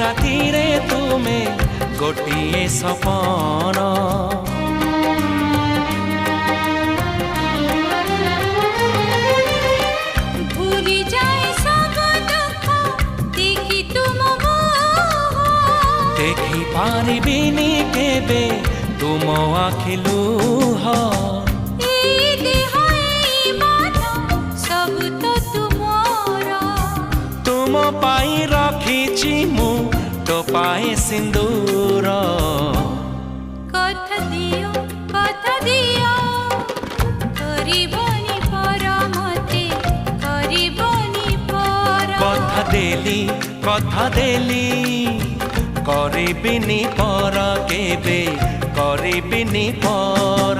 ରାତିରେ ତୁମେ ଗୋଟିଏ ସପନ। ଭୁଲି ଯାଏ ସବୁ ଦୁଃଖ ଦେଖି ତୁମ ମୁହଁ। ଦେଖି ପାରିବିନି କେବେ ତୁମ ଆଖି ଲୁହ। ଏଇ ଦେହ ଏଇ ମନ ସବୁ ତ ତୁମର। ତୁମ ପାଇଁ ରଖିଛି ମୁଁ ଟୋପାଏ ସିନ୍ଦୁର। କଥା ଦିଅ କରିବନି ପର ମତେ କରିବନି ପର। କଥା ଦେଲି କରିବିନି ପର କେବେ କରିବିନି ପର।